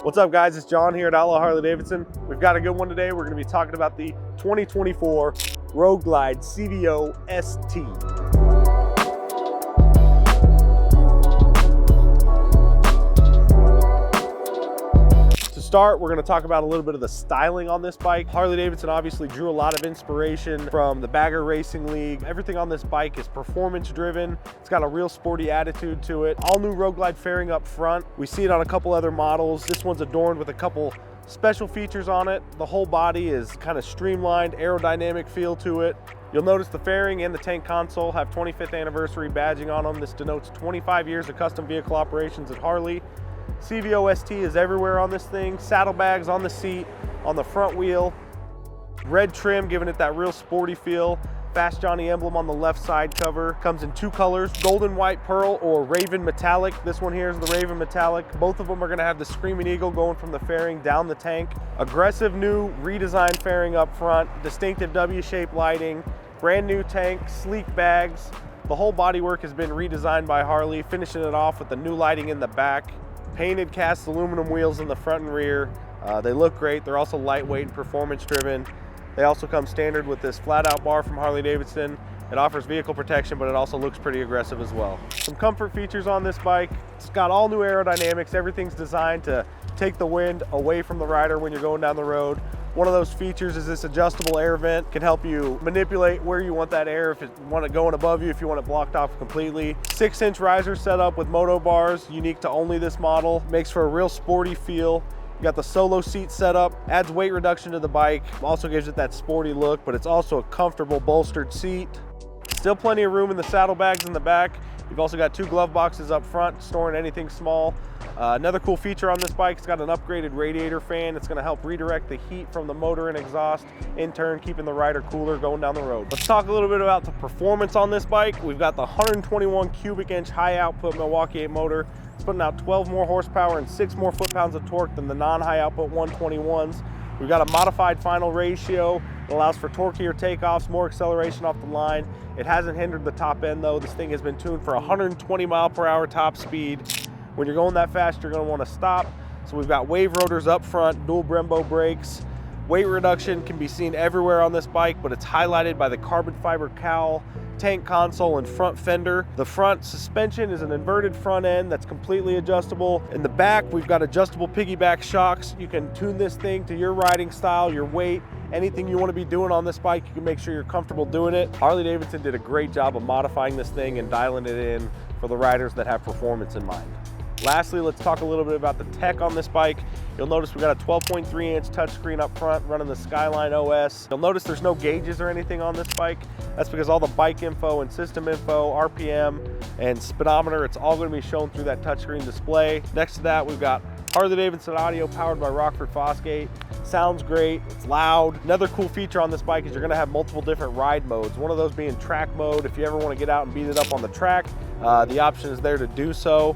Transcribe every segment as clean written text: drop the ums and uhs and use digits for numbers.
What's up guys, it's John here at Outlaw Harley-Davidson. We've got a good one today. We're going to be talking about the 2024 Road Glide CVO ST. To start, we're going to talk about a little bit of the styling on this bike. Harley-Davidson obviously drew a lot of inspiration from the Bagger Racing League. Everything on this bike is performance driven. It's got a real sporty attitude to it. All new Road Glide fairing up front. We see it on a couple other models. This one's adorned with a couple special features on it. The whole body is kind of streamlined, aerodynamic feel to it. You'll notice the fairing and the tank console have 25th anniversary badging on them. This denotes 25 years of custom vehicle operations at Harley. CVO ST is everywhere on this thing. Saddlebags on the seat, on the front wheel. Red trim, giving it that real sporty feel. Fast Johnny emblem on the left side cover. Comes in two colors, golden white pearl or raven metallic. This one here is the raven metallic. Both of them are gonna have the Screaming Eagle going from the fairing down the tank. Aggressive new redesigned fairing up front, distinctive W-shaped lighting, brand new tank, sleek bags. The whole bodywork has been redesigned by Harley, finishing it off with the new lighting in the back. Painted cast aluminum wheels in the front and rear. They look great. They're also lightweight and performance driven. They also come standard with this flat out bar from Harley-Davidson. It offers vehicle protection, but it also looks pretty aggressive as well. Some comfort features on this bike. It's got all new aerodynamics. Everything's designed to take the wind away from the rider when you're going down the road. One of those features is this adjustable air vent. Can help you manipulate where you want that air, if you want it going above you, if you want it blocked off completely. 6-inch riser setup with moto bars, unique to only this model. Makes for a real sporty feel. You got the solo seat setup, adds weight reduction to the bike, also gives it that sporty look, but it's also a comfortable bolstered seat. Still plenty of room in the saddlebags in the back. You've also got two glove boxes up front, storing anything small. Another cool feature on this bike, it's got an upgraded radiator fan. It's gonna help redirect the heat from the motor and exhaust, in turn keeping the rider cooler going down the road. Let's talk a little bit about the performance on this bike. We've got the 121 cubic inch high output Milwaukee 8 motor. It's putting out 12 more horsepower and 6 more foot-pounds of torque than the non-high output 121s. We've got a modified final ratio. It allows for torqueier takeoffs, more acceleration off the line. It hasn't hindered the top end though. This thing has been tuned for 120 mile per hour top speed. When you're going that fast, you're gonna wanna stop. So we've got wave rotors up front, dual Brembo brakes. Weight reduction can be seen everywhere on this bike, but it's highlighted by the carbon fiber cowl, tank console, and front fender. The front suspension is an inverted front end that's completely adjustable. In the back, we've got adjustable piggyback shocks. You can tune this thing to your riding style, your weight, anything you want to be doing on this bike. You can make sure you're comfortable doing it. Harley-Davidson did a great job of modifying this thing and dialing it in for the riders that have performance in mind. Lastly, let's talk a little bit about the tech on this bike. You'll notice we've got a 12.3 inch touchscreen up front running the Skyline OS. You'll notice there's no gauges or anything on this bike. That's because all the bike info and system info, RPM and speedometer, it's all going to be shown through that touchscreen display. Next to that, we've got Harley-Davidson audio powered by Rockford Fosgate. Sounds great, it's loud. Another cool feature on this bike is you're gonna have multiple different ride modes. One of those being track mode. If you ever wanna get out and beat it up on the track, the option is there to do so.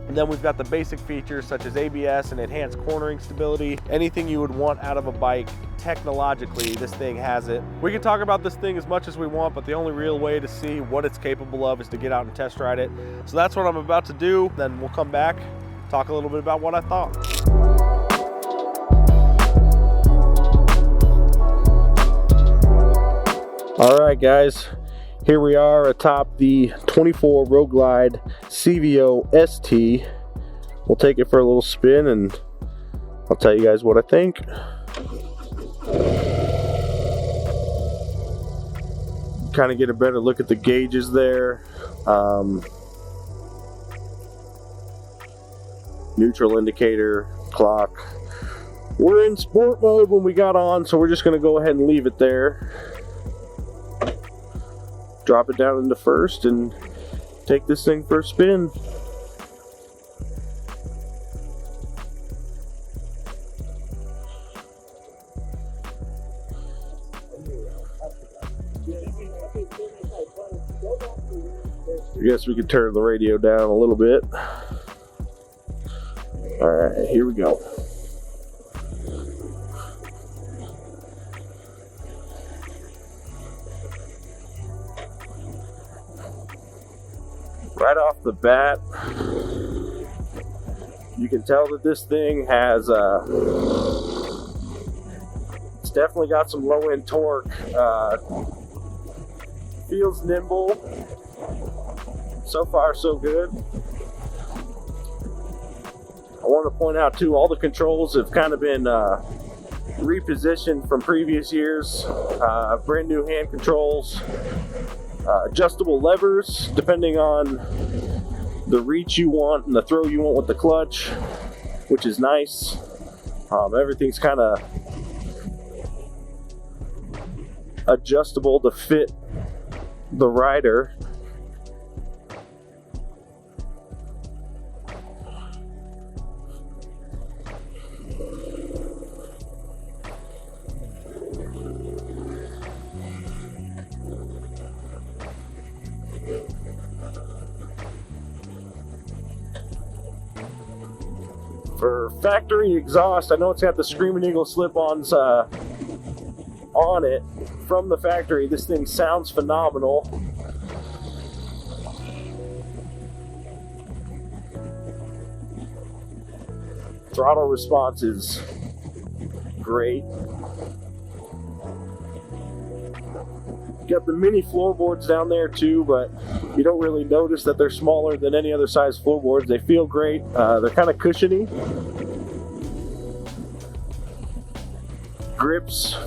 And then we've got the basic features such as ABS and enhanced cornering stability. Anything you would want out of a bike, technologically, this thing has it. We can talk about this thing as much as we want, but the only real way to see what it's capable of is to get out and test ride it. So that's what I'm about to do. Then we'll come back, talk a little bit about what I thought. All right, guys. Here we are atop the 24 Road Glide CVO ST. We'll take it for a little spin and I'll tell you guys what I think. Kind of get a better look at the gauges there. Neutral indicator, clock. We're in sport mode when we got on, so we're just going to go ahead and leave it there. Drop it down into first and take this thing for a spin. I guess we could turn the radio down a little bit. All right, here we go. Right off the bat, You can tell that this thing has, it's definitely got some low end torque. Feels nimble. So far, so good. I want to point out too, all the controls have kind of been repositioned from previous years. Brand new hand controls, adjustable levers depending on the reach you want and the throw you want with the clutch, which is nice. Everything's kind of adjustable to fit the rider. For factory exhaust, I know it's got the Screaming Eagle slip-ons on it from the factory. This thing sounds phenomenal. Throttle response is great. Got the mini floorboards down there too, but you don't really notice that they're smaller than any other size floorboards. They feel great. They're kind of cushiony. Grips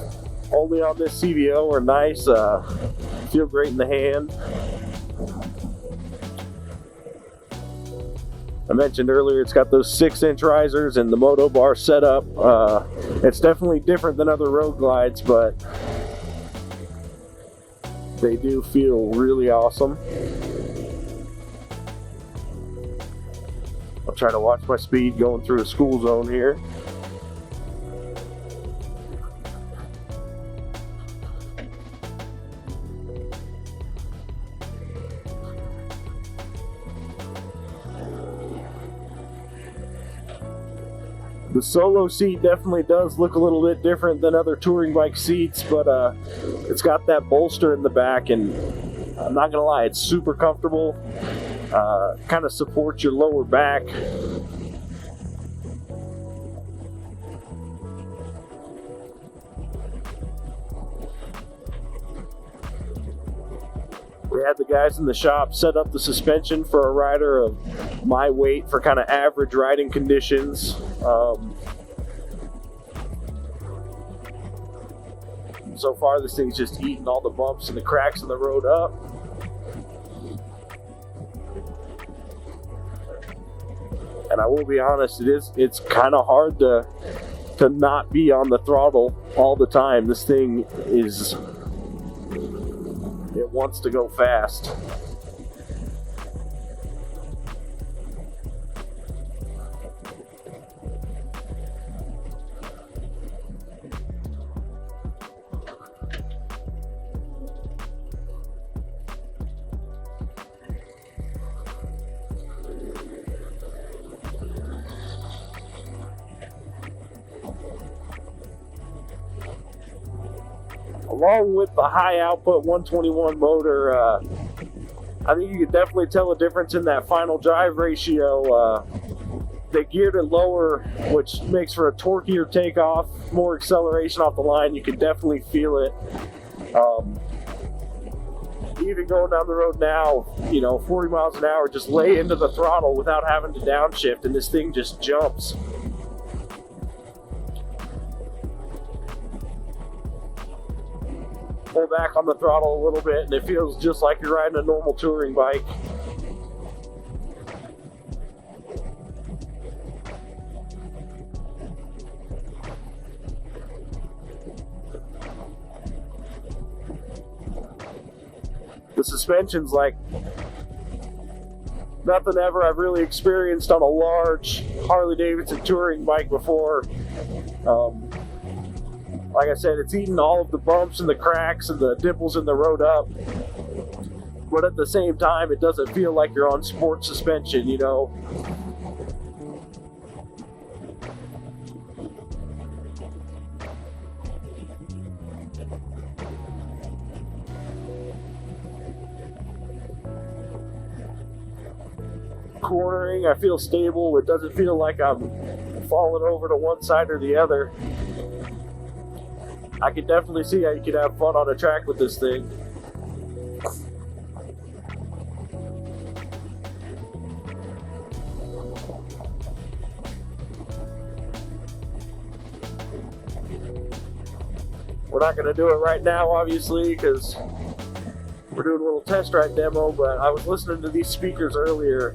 only on this CVO are nice. Feel great in the hand. I mentioned earlier it's got those 6-inch risers and the moto bar setup. It's definitely different than other road glides, but they do feel really awesome. I'll try to watch my speed going through a school zone here. The solo seat definitely does look a little bit different than other touring bike seats, but it's got that bolster in the back, and I'm not gonna lie, it's super comfortable. Kind of supports your lower back. We had the guys in the shop set up the suspension for a rider of my weight for kind of average riding conditions. So far, this thing's just eating all the bumps and the cracks in the road up. And I will be honest, it's kind of hard to not be on the throttle all the time. This thing it wants to go fast. Along with the high output 121 motor, I think you could definitely tell a difference in that final drive ratio. They geared it lower, which makes for a torquier takeoff, more acceleration off the line. You can definitely feel it. Even going down the road now, 40 miles an hour, just lay into the throttle without having to downshift, and this thing just jumps. Pull back on the throttle a little bit, and it feels just like you're riding a normal touring bike. The suspension's like nothing ever I've really experienced on a large Harley-Davidson touring bike before. Like I said, it's eating all of the bumps and the cracks and the dimples in the road up. But at the same time, it doesn't feel like you're on sport suspension, cornering, I feel stable. It doesn't feel like I'm falling over to one side or the other. I can definitely see how you can have fun on a track with this thing. We're not going to do it right now, obviously, because we're doing a little test ride demo, but I was listening to these speakers earlier,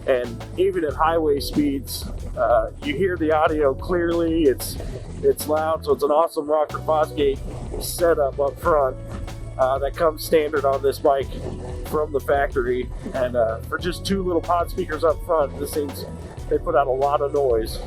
and even at highway speeds, you hear the audio clearly. It's loud, so it's an awesome Rocker Fosgate setup up front that comes standard on this bike from the factory. And for just two little pod speakers up front, they put out a lot of noise.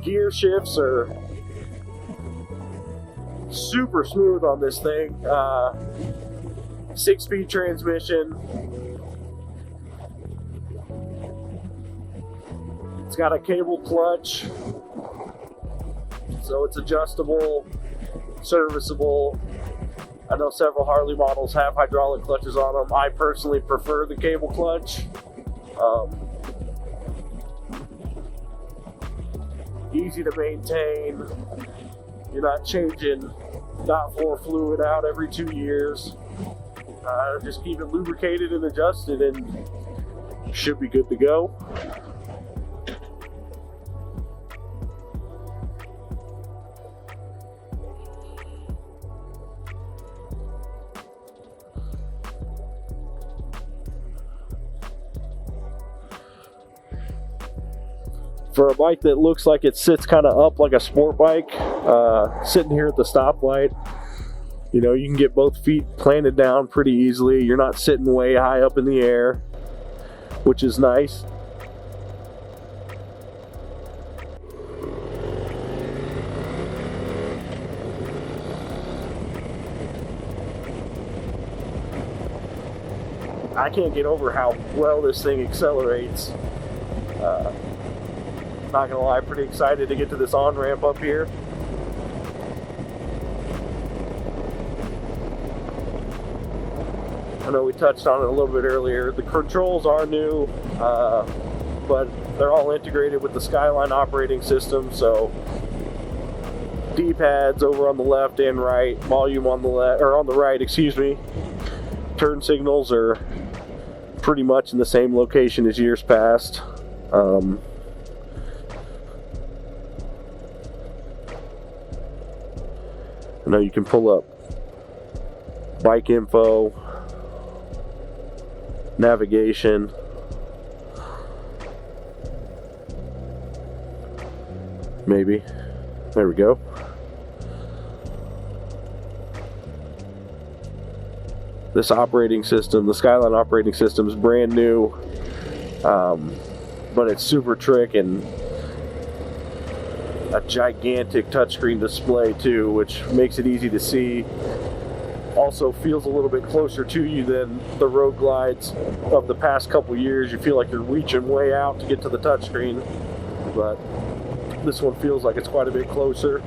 Gear shifts are super smooth on this thing. 6-speed transmission. It's got a cable clutch, so it's adjustable, serviceable. I know several Harley models have hydraulic clutches on them. I personally prefer the cable clutch. Easy to maintain. You're not changing .4 fluid out every 2 years. Just keep it lubricated and adjusted, and should be good to go. For a bike that looks like it sits kind of up like a sport bike, sitting here at the stoplight, you know, you can get both feet planted down pretty easily. You're not sitting way high up in the air, which is nice. I can't get over how well this thing accelerates. Not gonna lie, pretty excited to get to this on-ramp up here. I know we touched on it a little bit earlier. The controls are new, but they're all integrated with the Skyline operating system, so D-pads over on the left and right, volume on the left, or on the right, excuse me. Turn signals are pretty much in the same location as years past. I know you can pull up bike info, navigation, maybe. There we go. This operating system, the Skyline operating system, is brand new, but it's super trick and a gigantic touchscreen display too, which makes it easy to see. Also feels a little bit closer to you than the road glides of the past couple years. You feel like you're reaching way out to get to the touchscreen, but this one feels like it's quite a bit closer.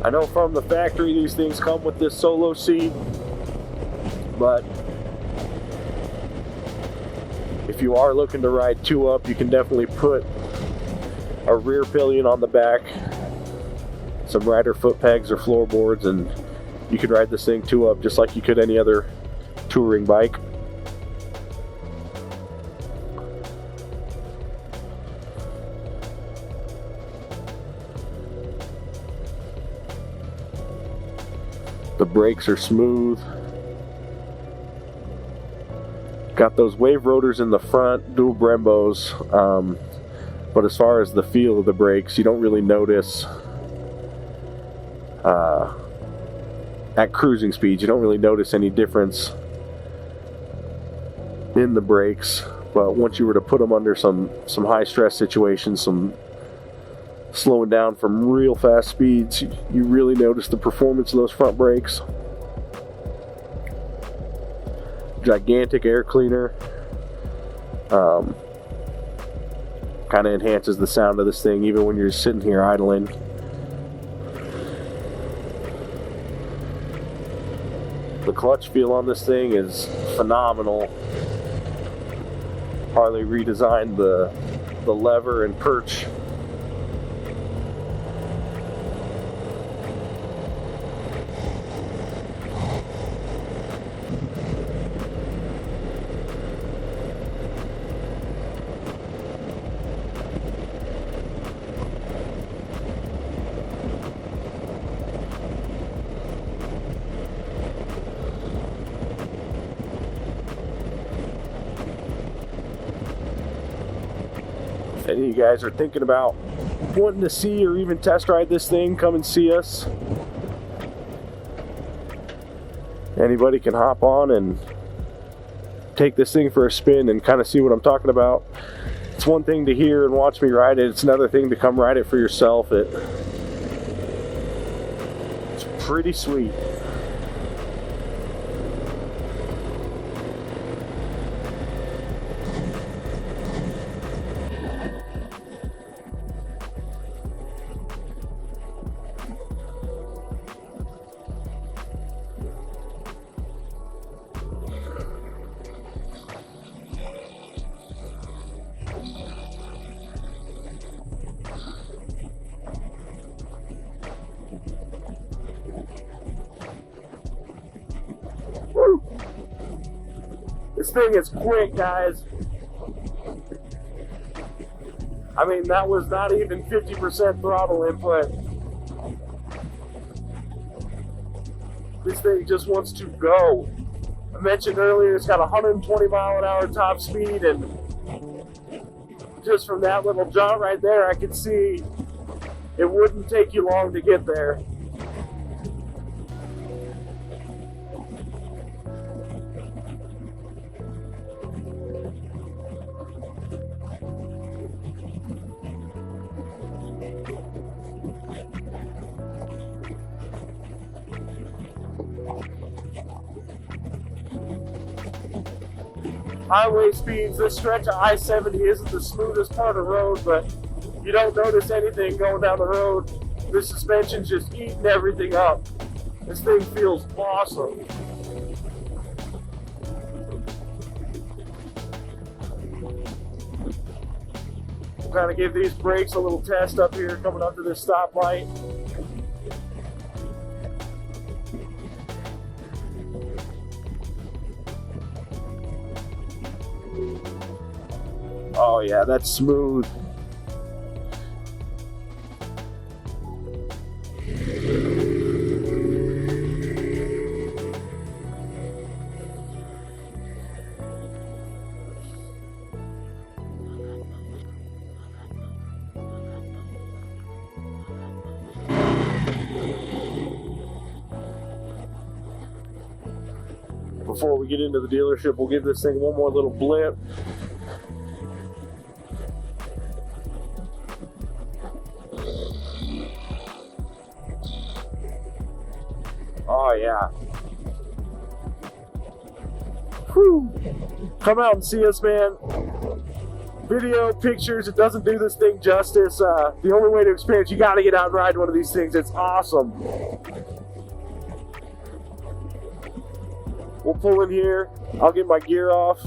I know from the factory these things come with this solo seat, but if you are looking to ride two up, you can definitely put a rear pillion on the back, some rider foot pegs or floorboards, and you could ride this thing two up just like you could any other touring bike. The brakes are smooth. Got those wave rotors in the front, dual Brembos, but as far as the feel of the brakes, you don't really notice at cruising speeds, you don't really notice any difference in the brakes. But once you were to put them under some high stress situations, some slowing down from real fast speeds, you really notice the performance of those front brakes. Gigantic air cleaner. Kind of enhances the sound of this thing even when you're sitting here idling. The clutch feel on this thing is phenomenal. Harley redesigned the lever and perch. If any of you guys are thinking about wanting to see or even test ride this thing, come and see us. Anybody can hop on and take this thing for a spin and kind of see what I'm talking about. It's one thing to hear and watch me ride it. It's another thing to come ride it for yourself. It's pretty sweet. This thing is quick, guys. I mean, that was not even 50% throttle input. This thing just wants to go. I mentioned earlier it's got 120 mile an hour top speed, and just from that little jaunt right there, I could see it wouldn't take you long to get there. Highway speeds, this stretch of I-70 isn't the smoothest part of the road, but you don't notice anything going down the road. The suspension's just eating everything up. This thing feels awesome. I'm going to give these brakes a little test up here coming up to this stoplight. Oh yeah, that's smooth. Before we get into the dealership, we'll give this thing one more little blip. Oh yeah. Whew. Come out and see us, man. Video, pictures, it doesn't do this thing justice. The only way to experience, you gotta get out and ride one of these things. It's awesome. We'll pull in here. I'll get my gear off.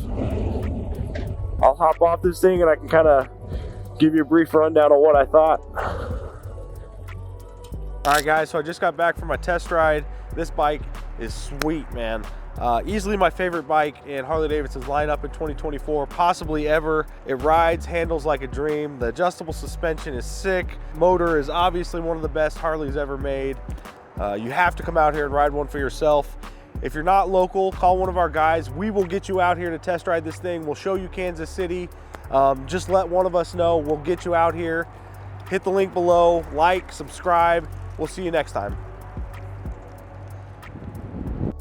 I'll hop off this thing and I can kind of give you a brief rundown on what I thought. All right, guys, so I just got back from my test ride. This bike is sweet, man. Easily my favorite bike in Harley-Davidson's lineup in 2024, possibly ever. It rides, handles like a dream. The adjustable suspension is sick. Motor is obviously one of the best Harley's ever made. You have to come out here and ride one for yourself. If you're not local, call one of our guys. We will get you out here to test ride this thing. We'll show you Kansas City. Just let one of us know. We'll get you out here. Hit the link below, like, subscribe. We'll see you next time.